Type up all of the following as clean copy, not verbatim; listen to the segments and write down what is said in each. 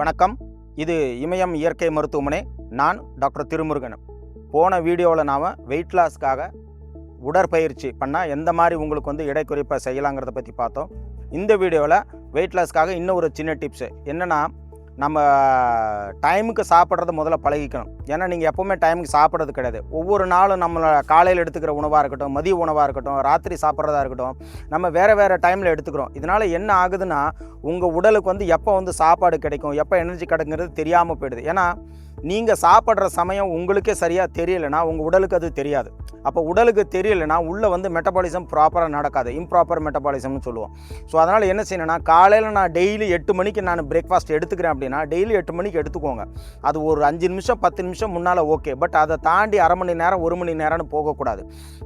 வணக்கம். இது இமயம் இயற்கை மருத்துவமனை. நான் டாக்டர் திருமுருகன். போன வீடியோவில் நாம் வெயிட் லாஸ்க்காக உடற்பயிற்சி பண்ணால் எந்த மாதிரி உங்களுக்கு எடை குறைப்பை செய்யலாங்கிறத பற்றி பார்த்தோம். இந்த வீடியோவில் வெயிட் லாஸ்க்காக இன்னும் ஒரு சின்ன டிப்ஸு என்னென்னா, நம்ம டைமுக்கு சாப்பிட்றத முதல்ல பழகிக்கணும். ஏன்னா நீங்கள் எப்போவுமே டைமுக்கு சாப்பிட்றது கிடையாது. ஒவ்வொரு நாளும் நம்மளை காலையில் எடுத்துக்கிற உணவாக இருக்கட்டும், மதிய உணவாக இருக்கட்டும், ராத்திரி சாப்பிட்றதா இருக்கட்டும், நம்ம வேறு டைமில் எடுத்துக்கிறோம். இதனால் என்ன ஆகுதுன்னா, உங்கள் உடலுக்கு எப்போ சாப்பாடு கிடைக்கும், எப்போ எனர்ஜி கிடைக்குங்கிறது தெரியாமல் போயிடுது. ஏன்னா நீங்கள் சாப்பிட்ற சமயம் உங்களுக்கே சரியாக தெரியலைன்னா உங்கள் உடலுக்கு அது தெரியாது. அப்போ உடலுக்கு தெரியலைன்னா உள்ளே மெட்டபாலிசம் ப்ராப்பராக நடக்காது. இம்ப்ராப்பர் மெட்டபாலிசம்னு சொல்லுவோம். ஸோ அதனால் என்ன செய்யணும்னா, காலையில் நான் டெய்லி 8 மணிக்கு நான் பிரேக்ஃபாஸ்ட் எடுத்துக்கிறேன் அப்படின்னா டெய்லி 8 மணிக்கு எடுத்துக்கோங்க. அது ஒரு 5 நிமிஷம் 10 நிமிஷம் முன்னால் ஓகே. பட் அதை தாண்டி அரை மணி நேரம் 1 மணி நேரம்னு போகக்கூடாது.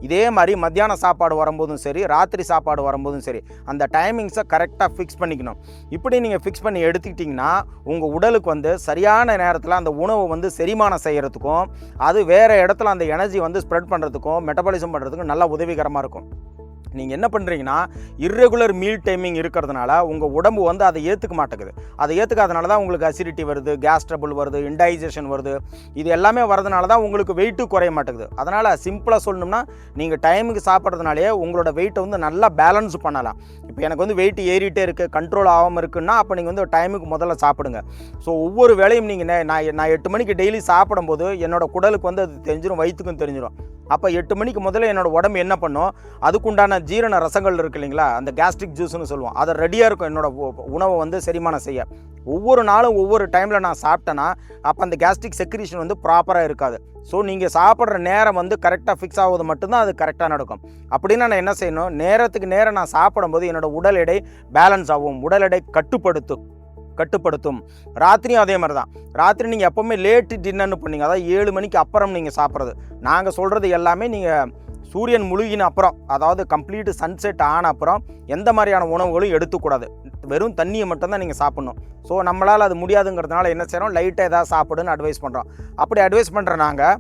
இதே மாதிரி மத்தியான சாப்பாடு வரும்போதும் சரி, ராத்திரி சாப்பாடு வரும்போதும் சரி, அந்த டைமிங்ஸை கரெக்டாக ஃபிக்ஸ் பண்ணிக்கணும். இப்படி நீங்கள் ஃபிக்ஸ் பண்ணி எடுத்துக்கிட்டிங்கன்னா உங்கள் உடலுக்கு சரியான நேரத்தில் அந்த உணவு செரிமானம் செய்கிறதுக்கும், அது வேறு இடத்துல அந்த எனர்ஜி ஸ்ப்ரெட் பண்ணுறதுக்கும், மெட்டபாலிசம் பண்ணுறதுக்கும் நல்லா உதவிகரமாக இருக்கும். நீங்கள் என்ன பண்ணுறீங்கன்னா, இர்ரெகுலர் மீல் டைமிங் இருக்கிறதுனால உங்கள் உடம்பு அதை ஏற்றுக்க மாட்டேங்குது. அதை ஏற்றுக்காதனால தான் உங்களுக்கு அசிடிட்டி வருது, கேஸ் ட்ரபிள் வருது, இன்டைஜஷன் வருது. இது எல்லாமே வரதுனால தான் உங்களுக்கு வெயிட்டு குறைய மாட்டேங்குது. அதனால் சிம்பிளாக சொல்லணும்னா, நீங்கள் டைமுக்கு சாப்பிட்றதுனாலே உங்களோட வெயிட்டை நல்லா பேலன்ஸ் பண்ணலாம். இப்போ எனக்கு வெயிட் ஏறிட்டே இருக்குது, கண்ட்ரோல் ஆகாமல் இருக்குன்னா, அப்போ நீங்கள் டைமுக்கு முதல்ல சாப்பிடுங்க. ஸோ ஒவ்வொரு வேளையும் நீங்கள் நான் 8 மணிக்கு டெய்லி சாப்பிடும்போது என்னோட குடலுக்கு அது தெரிஞ்சிடும், வயிற்றுக்கும் தெரிஞ்சிடும். அப்போ 8 மணிக்கு முதல்ல என்னோடய உடம்பு என்ன பண்ணும், அதுக்குண்டான ஜீரண ரசங்கள் இருக்குது இல்லைங்களா, அந்த கேஸ்ட்ரிக் ஜூஸ்னு சொல்லுவோம், அதை ரெடியாக இருக்கும் என்னோடய உணவை செரிமானம் செய்ய. ஒவ்வொரு நாளும் ஒவ்வொரு டைமில் நான் சாப்பிட்டேன்னா அப்போ அந்த கேஸ்ட்ரிக் செக்ரீஷன் ப்ராப்பராக இருக்காது. ஸோ நீங்கள் சாப்பிட்ற நேரம் கரெக்டாக ஃபிக்ஸ் ஆகுது மட்டும்தான் அது கரெக்டாக நடக்கும். அப்படின்னா நான் என்ன செய்யணும், நேரத்துக்கு நேரம் நான் சாப்பிடும்போது என்னோடய உடல் எடை பேலன்ஸ் ஆகும், உடல் எடை கட்டுப்படுத்தும். ராத்திரியும் அதே மாதிரி தான். ராத்திரி நீங்கள் எப்போவுமே லேட்டு டின்னர்னு பண்ணீங்க, அதாவது 7 மணிக்கு அப்புறம் நீங்கள் சாப்பிட்றது. நாங்கள் சொல்கிறது எல்லாமே நீங்கள் சூரியன் முழுகின அப்புறம், அதாவது கம்ப்ளீட் சன்செட் ஆன அப்புறம் எந்த மாதிரியான உணவுகளும் எடுத்துக்கூடாது. வெறும் தண்ணியை மட்டும்தான் நீங்கள் சாப்பிட்ணும். ஸோ நம்மளால் அது முடியாதுங்கிறதுனால என்ன செய்கிறோம், லைட்டாக எதாவது சாப்பிடுன்னு அட்வைஸ் பண்ணுறோம். அப்படி அட்வைஸ் பண்ணுற நாங்கள்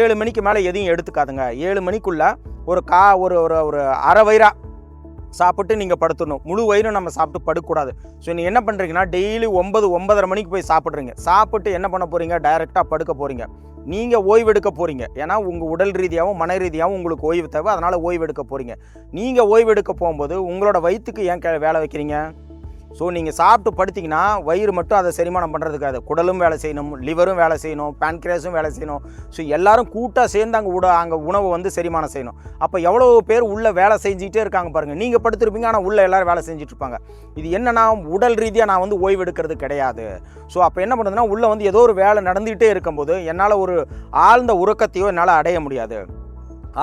7 மணிக்கு மேலே எதையும் எடுத்துக்காதுங்க. 7 மணிக்குள்ளே ஒரு அரை வயிறாக சாப்பிட்டு நீங்கள் படுத்துடணும். முழு வயிறும் நம்ம சாப்பிட்டு படுக்கக்கூடாது. ஸோ நீங்கள் என்ன பண்ணுறீங்கன்னா, டெய்லி 9-9:30 மணிக்கு போய் சாப்பிட்றீங்க. சாப்பிட்டு என்ன பண்ண போகிறீங்க, டைரெக்டாக படுக்க போகிறீங்க. நீங்கள் ஓய்வெடுக்க போகிறீங்க. ஏன்னா உங்கள் உடல் ரீதியாகவும் மன ரீதியாகவும் உங்களுக்கு ஓய்வு தேவை. அதனால் ஓய்வெடுக்க போகிறீங்க. நீங்கள் ஓய்வெடுக்க போகும்போது உங்களோட வயிற்றுக்கு ஏன் வேலை வைக்கிறீங்க? ஸோ நீங்கள் சாப்பிட்டு படுத்திங்கன்னா வயிறு மட்டும் அதை செரிமானம் பண்ணுறதுக்காது, குடலும் வேலை செய்யணும், லிவரும் வேலை செய்யணும், பேன்க்ரியாஸும் வேலை செய்யணும். ஸோ எல்லோரும் கூட்டாக சேர்ந்து அங்கே உணவு செரிமானம் செய்யணும். அப்போ எவ்வளோ பேர் உள்ளே வேலை செஞ்சுக்கிட்டே இருக்காங்க பாருங்கள். நீங்கள் படுத்துருப்பீங்க, ஆனால் உள்ளே எல்லோரும் வேலை செஞ்சுட்டு இருப்பாங்க. இது என்னன்னா, உடல் ரீதியாக நான் ஓய்வு எடுக்கிறது கிடையாது. ஸோ அப்போ என்ன பண்ணுறதுன்னா, உள்ளே ஏதோ ஒரு வேலை நடந்துகிட்டே இருக்கும்போது என்னால் ஒரு ஆழ்ந்த உறக்கத்தையோ என்னால் அடைய முடியாது.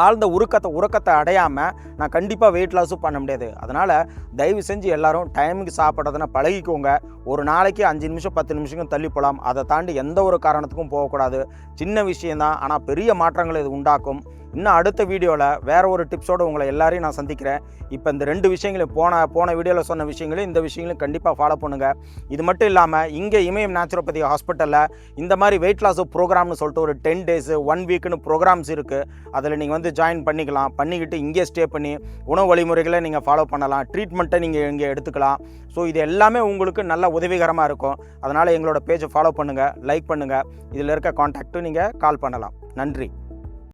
ஆழ்ந்த உறக்கத்தை அடையாமல் நான் கண்டிப்பாக வெயிட் லாஸும் பண்ண முடியாது. அதனால் தயவு செஞ்சு எல்லோரும் டைமுக்கு சாப்பிட்றதுனா பழகிக்கோங்க. ஒரு நாளைக்கு 5 நிமிஷம் 10 நிமிஷம் தள்ளி போகலாம். அதை தாண்டி எந்த ஒரு காரணத்துக்கும் போகக்கூடாது. சின்ன விஷயந்தான், ஆனால் பெரிய மாற்றங்களை இது உண்டாக்கும். இன்னும் அடுத்த வீடியோவில் வேறு ஒரு டிப்ஸோடு உங்களை எல்லாரையும் நான் சந்திக்கிறேன். இப்போ இந்த 2 விஷயங்களையும் போன வீடியோவில் சொன்ன விஷயங்களையும் இந்த விஷயங்களையும் கண்டிப்பாக ஃபாலோ பண்ணுங்கள். இது மட்டும் இல்லாமல் இங்கே இமயம் நேச்சுரோபதி ஹாஸ்பிட்டலில் இந்த மாதிரி வெயிட் லாஸ் ப்ரோக்ராம்னு சொல்லிட்டு ஒரு 10 days 1 weekனு ப்ரோக்ராம்ஸ் இருக்குது. அதில் நீங்கள் ஜாயின் பண்ணிக்கலாம். பண்ணிக்கிட்டு இங்கே ஸ்டே பண்ணி உணவு வழிமுறைகளை நீங்கள் ஃபாலோ பண்ணலாம். ட்ரீட்மெண்ட்டை நீங்கள் இங்கே எடுத்துக்கலாம். ஸோ இது எல்லாமே உங்களுக்கு நல்ல உதவிகரமாக இருக்கும். அதனால் எங்களோட பேஜை ஃபாலோ பண்ணுங்கள், லைக் பண்ணுங்கள். இதில் இருக்க கான்டாக்ட்டும் நீங்கள் கால் பண்ணலாம். நன்றி.